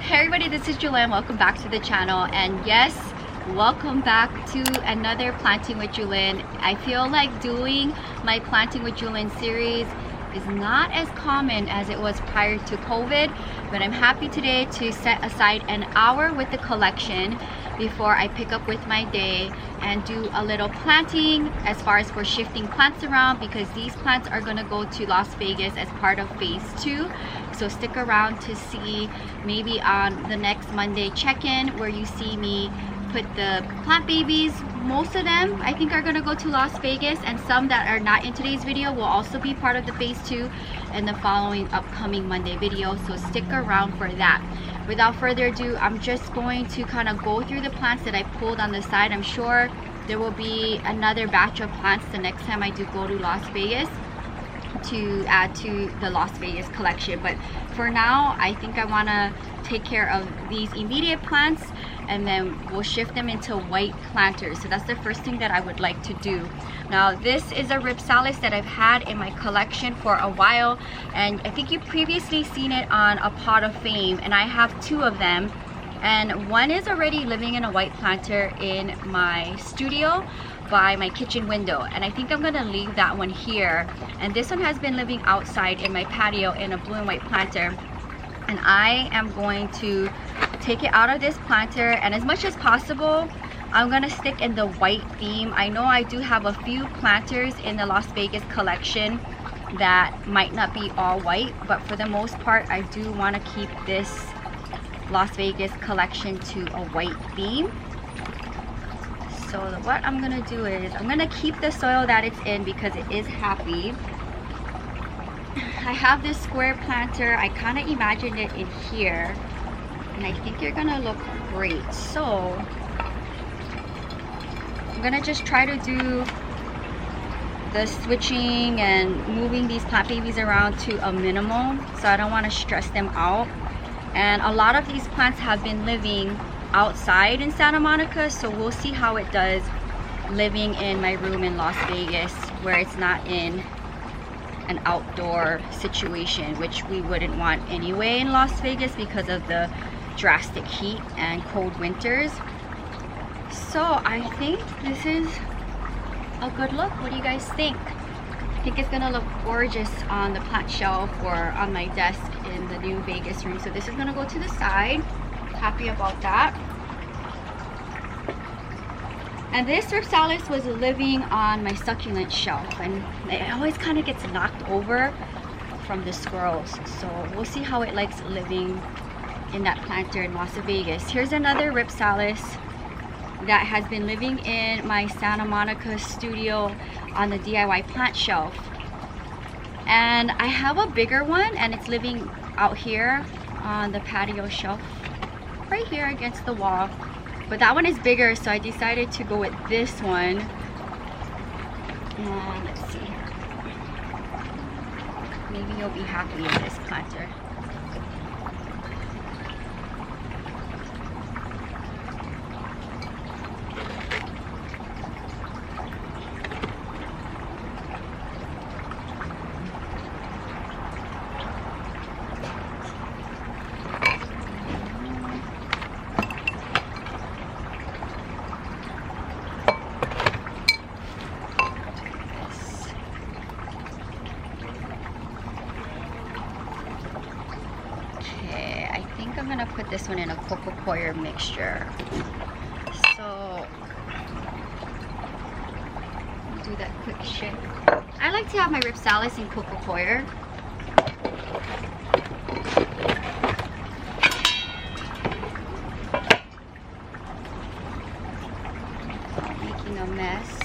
Hey everybody, this is Jewelyn. Welcome back to the channel, and yes, welcome back to another Planting with Jewelyn. I feel like doing my Planting with Jewelyn series is not as common as it was prior to COVID, but I'm happy today to set aside an hour with the collection before I pick up with my day and do a little planting as far as for shifting plants around, because these plants are going to go to Las Vegas as part of phase 2. So stick around to see maybe on the next Monday check-in where you see me put the plant babies. Most of them I think are going to go to Las Vegas, and some that are not in today's video will also be part of the phase 2 and the following upcoming Monday video, so stick around for that. Without further ado, I'm just going to kind of go through the plants that I pulled on the side. I'm sure there will be another batch of plants the next time I do go to Las Vegas to add to the Las Vegas collection, but for now I think I want to take care of these immediate plants, and then we'll shift them into white planters. So that's the first thing that I would like to do. Now this is a Ripsalis that I've had in my collection for a while, and I think you've previously seen it on a Pot of Fame, and I have 2 of them, and one is already living in a white planter in my studio by my kitchen window, and I think I'm gonna leave that one here, and this one has been living outside in my patio in a blue and white planter, and I am going to take it out of this planter, and as much as possible I'm gonna stick in the white theme. I know I do have a few planters in the Las Vegas collection that might not be all white, but for the most part I do want to keep this Las Vegas collection to a white theme. So what I'm gonna do is I'm gonna keep the soil that it's in because it is happy. I have this square planter. I kind of imagined it in here, and I think you're gonna look great. So I'm gonna just try to do the switching and moving these plant babies around to a minimum, so I don't want to stress them out. And a lot of these plants have been living outside in Santa Monica, so we'll see how it does living in my room in Las Vegas, where it's not in an outdoor situation, which we wouldn't want anyway in Las Vegas because of the drastic heat and cold winters. So I think this is a good look. What do you guys think? I think it's gonna look gorgeous on the plant shelf or on my desk in the new Vegas room. So this is gonna go to the side. Happy about that. And this Ripsalis was living on my succulent shelf, and it always kind of gets knocked over from the squirrels, so we'll see how it likes living in that planter in Las Vegas. Here's another Ripsalis that has been living in my Santa Monica studio on the DIY plant shelf, and I have a bigger one and it's living out here on the patio shelf right here against the wall, but that one is bigger, so I decided to go with this one. And let's see, maybe you'll be happy with this planter. I'm gonna put this one in a coco coir mixture. So do that quick shift. I like to have my Ripsalis in coco coir. Making a mess.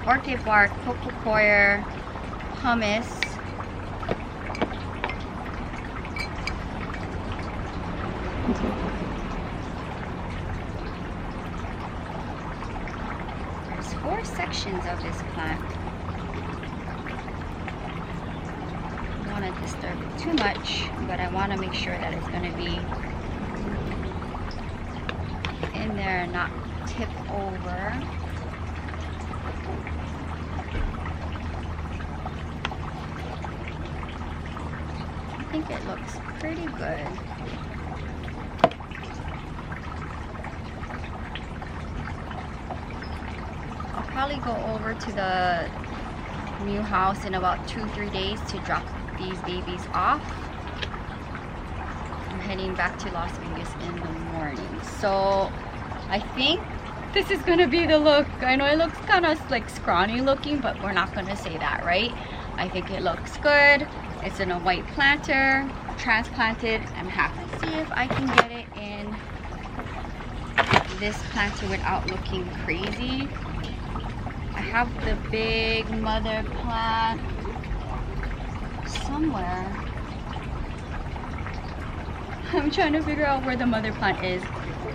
Orchid bark, coco coir, hummus. There's 4 sections of this plant. I don't want to disturb it too much, but I want to make sure that it's going to be in there and not tip over. think it looks pretty good. I'll probably go over to the new house in about 2-3 days to drop these babies off. I'm heading back to Las Vegas in the morning. So I think this is gonna be the look. I know it looks kind of like scrawny looking, but we're not gonna say that, right? I think it looks good. It's in a white planter, transplanted. I'm happy. Let's see if I can get it in this planter without looking crazy. I have the big mother plant somewhere. I'm trying to figure out where the mother plant is.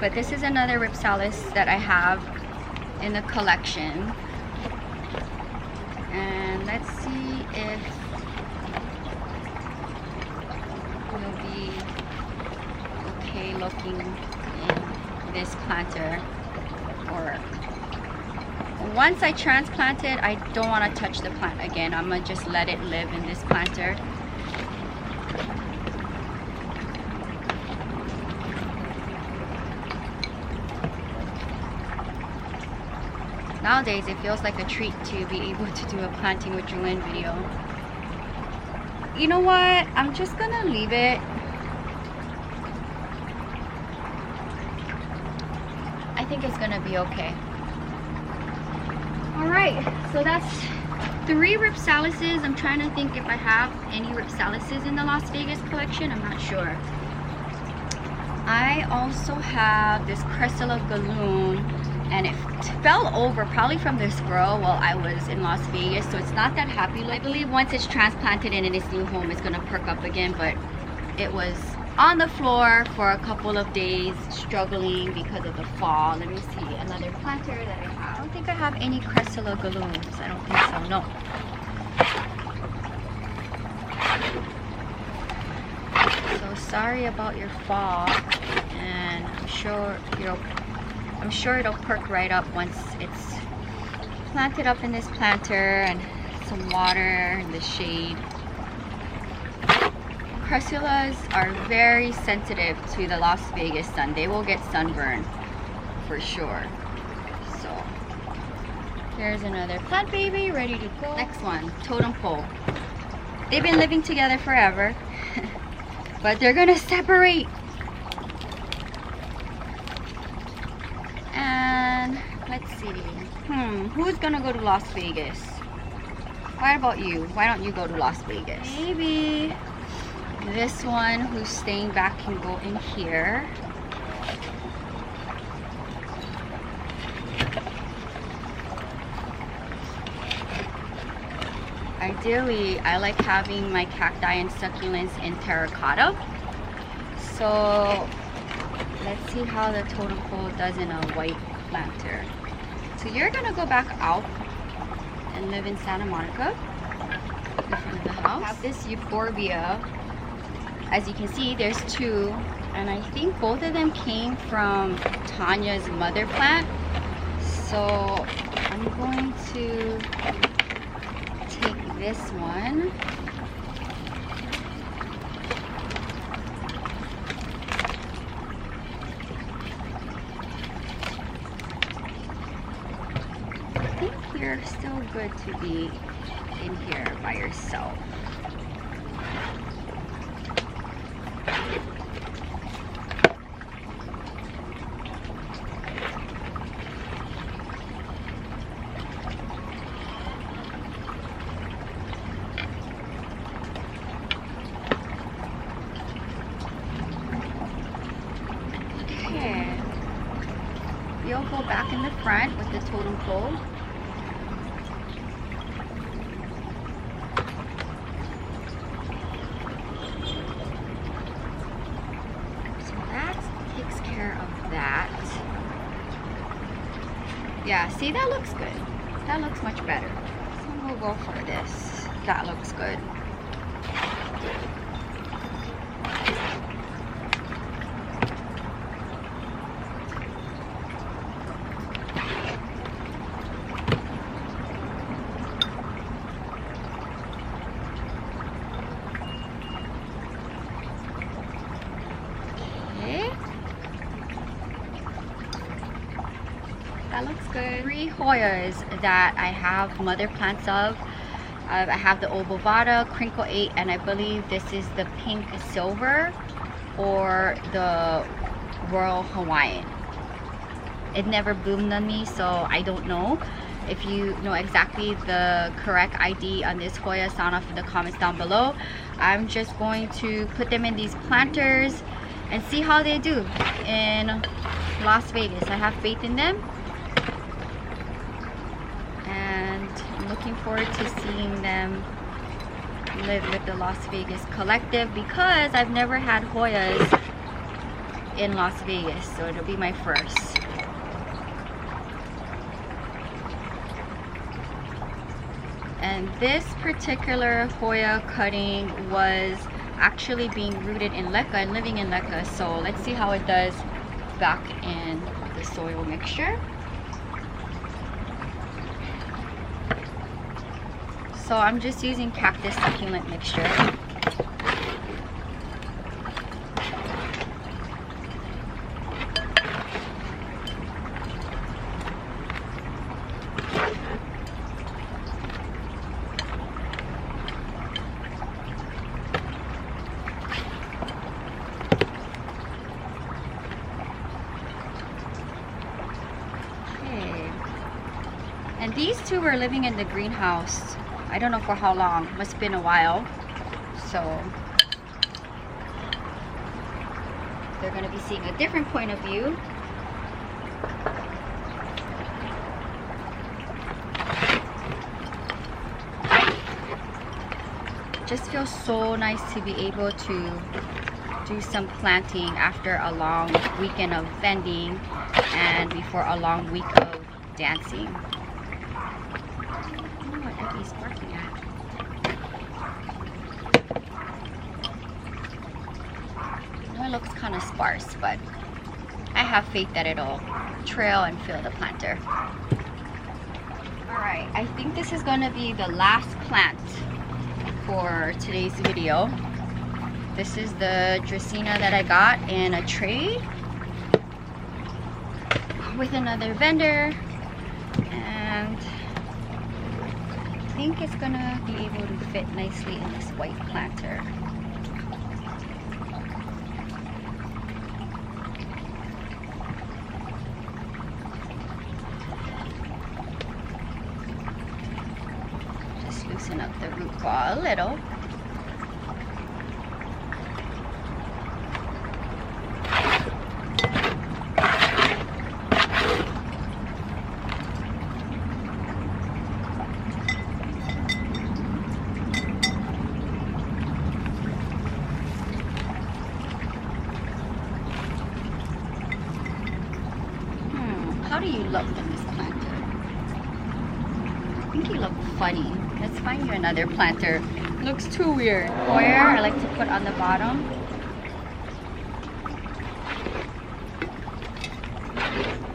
But this is another Ripsalis that I have in the collection. And let's see if it'll be okay looking in this planter. Or once I transplant it, I don't want to touch the plant again. I'm gonna just let it live in this planter. Nowadays, it feels like a treat to be able to do a planting with Jewelyn video. You know what? I'm just gonna leave it. I think it's gonna be okay. Alright, so that's 3 Ripsalises. I'm trying to think if I have any Ripsalises in the Las Vegas collection. I'm not sure. I also have this Cressula Galloon, and it fell over probably from this grow while I was in Las Vegas, so it's not that happy. I believe once it's transplanted and in its new home, it's gonna perk up again, but it was on the floor for a couple of days, struggling because of the fall. Let me see, another planter that I have. I don't think I have any Cressula Galloons. I don't think so, no. So sorry about your fall, and I'm sure it'll perk right up once it's planted up in this planter and some water in the shade. Cressulas are very sensitive to the Las Vegas sun. They will get sunburn for sure. So here's another plant baby ready to go. Next one, totem pole. They've been living together forever, but they're gonna separate. And let's see, who's gonna go to Las Vegas? What about you? Why don't you go to Las Vegas? Maybe this one who's staying back can go in here. Ideally, I like having my cacti and succulents in terracotta. So let's see how the totem pole does in a white planter. So you're gonna go back out and live in Santa Monica in front of the house. I have this euphorbia. As you can see, there's 2, and I think both of them came from Tanya's mother plant. So I'm going to take this one. You're still good to be in here by yourself. Okay. You'll go back in the front with the totem pole. Yeah, see, that looks good. That looks much better. So we'll go for this. That looks good. good. 3 Hoyas that I have mother plants of. I have the Obovata, Crinkle 8, and I believe this is the Pink Silver or the Royal Hawaiian. It never bloomed on me, so I don't know. If you know exactly the correct ID on this Hoya, sound off in the comments down below. I'm just going to put them in these planters and see how they do in Las Vegas. I have faith in them, and I'm looking forward to seeing them live with the Las Vegas collective, because I've never had Hoyas in Las Vegas, so it'll be my first. And this particular Hoya cutting was actually being rooted in leca and living in leca, so let's see how it does back in the soil mixture. So I'm just using cactus succulent mixture. And these two were living in the greenhouse. I don't know for how long. Must have been a while. So they're going to be seeing a different point of view. Just feels so nice to be able to do some planting after a long weekend of vending and before a long week of dancing. He's barking at. I know it looks kind of sparse, but I have faith that it'll trail and fill the planter. Alright, I think this is going to be the last plant for today's video. This is the Dracaena that I got in a tray with another vendor, and I think it's gonna be able to fit nicely in this white planter. Just loosen up the root ball a little. How do you look in this planter? I think you look funny. Let's find you another planter. Looks too weird. Hoya I like to put on the bottom.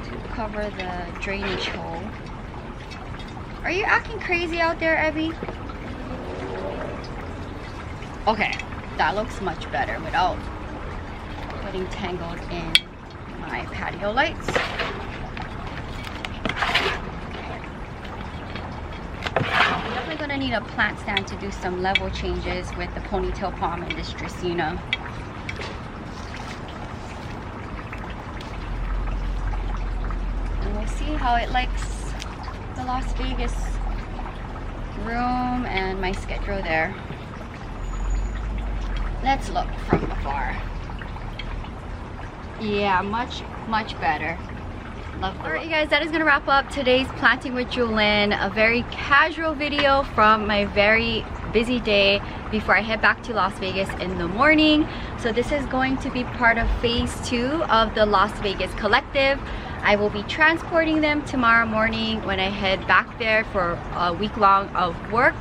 To cover the drainage hole. Are you acting crazy out there, Evie? Okay, that looks much better without getting tangled in my patio lights. Gonna need a plant stand to do some level changes with the ponytail palm and this Dracaena. And we'll see how it likes the Las Vegas room and my schedule there. Let's look from afar. Yeah, much better. Alright you guys, that is going to wrap up today's Planting with Jewelyn. A very casual video from my very busy day before I head back to Las Vegas in the morning. So this is going to be part of phase 2 of the Las Vegas collective. I will be transporting them tomorrow morning when I head back there for a week long of work.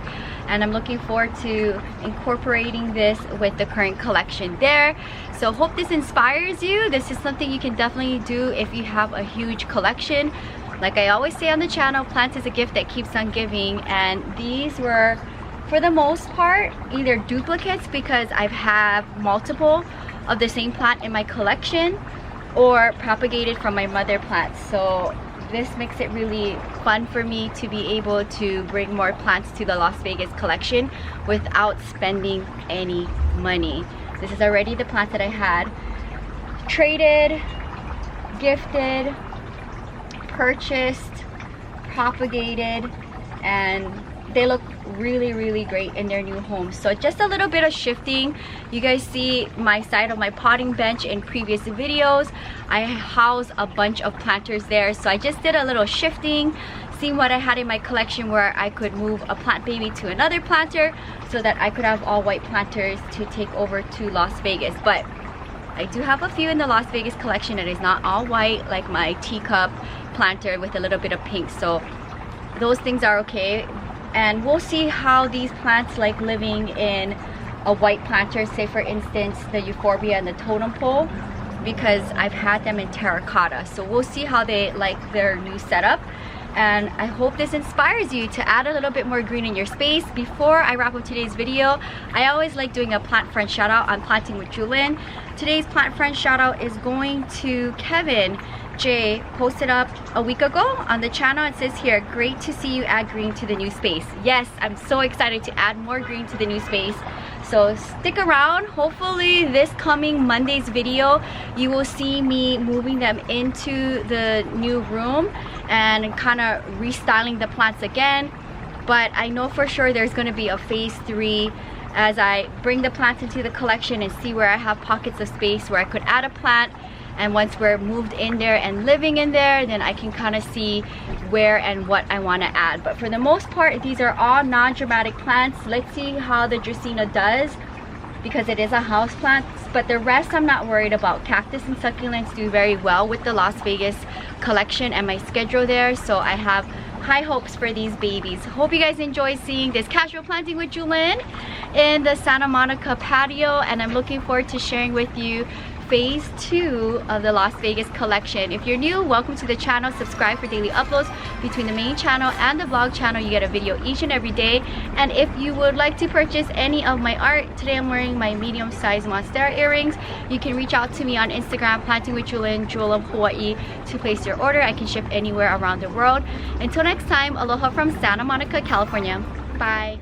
And I'm looking forward to incorporating this with the current collection there. So hope this inspires you. This is something you can definitely do if you have a huge collection. Like I always say on the channel, plants is a gift that keeps on giving, and these were for the most part either duplicates because I have multiple of the same plant in my collection, or propagated from my mother plants. So this makes it really fun for me to be able to bring more plants to the Las Vegas collection without spending any money. This is already the plants that I had traded, gifted, purchased, propagated, and they look really great in their new home. So just a little bit of shifting. You guys see my side of my potting bench in previous videos. I house a bunch of planters there, so I just did a little shifting, seeing what I had in my collection where I could move a plant baby to another planter so that I could have all white planters to take over to Las Vegas. But I do have a few in the Las Vegas collection that is not all white, like my teacup planter with a little bit of pink, so those things are okay. And we'll see how these plants like living in a white planter, say for instance the euphorbia and the totem pole, because I've had them in terracotta. So we'll see how they like their new setup. And I hope this inspires you to add a little bit more green in your space. Before I wrap up today's video, I always like doing a plant friend shout out on Planting with Jewelyn. Today's plant friend shout out is going to Kevin J. Posted up a week ago on the channel. It says here, great to see you add green to the new space. Yes, I'm so excited to add more green to the new space. So stick around. Hopefully this coming Monday's video, you will see me moving them into the new room and kind of restyling the plants again. But I know for sure there's going to be a phase 3 as I bring the plants into the collection and see where I have pockets of space where I could add a plant. And once we're moved in there and living in there, then I can kind of see where and what I want to add. But for the most part, these are all non-dramatic plants. Let's see how the Dracaena does, because it is a house plant. But the rest I'm not worried about. Cactus and succulents do very well with the Las Vegas collection and my schedule there, so I have high hopes for these babies. Hope you guys enjoy seeing this casual planting with Jewelyn in the Santa Monica patio, and I'm looking forward to sharing with you phase 2 of the Las Vegas collection. If you're new, welcome to the channel. Subscribe for daily uploads. Between the main channel and the vlog channel, you get a video each and every day. And if you would like to purchase any of my art, today I'm wearing my medium-sized Monstera earrings. You can reach out to me on Instagram, Planting with Jewelyn, Jewel of Hawaii, to place your order. I can ship anywhere around the world. Until next time, aloha from Santa Monica, California. Bye.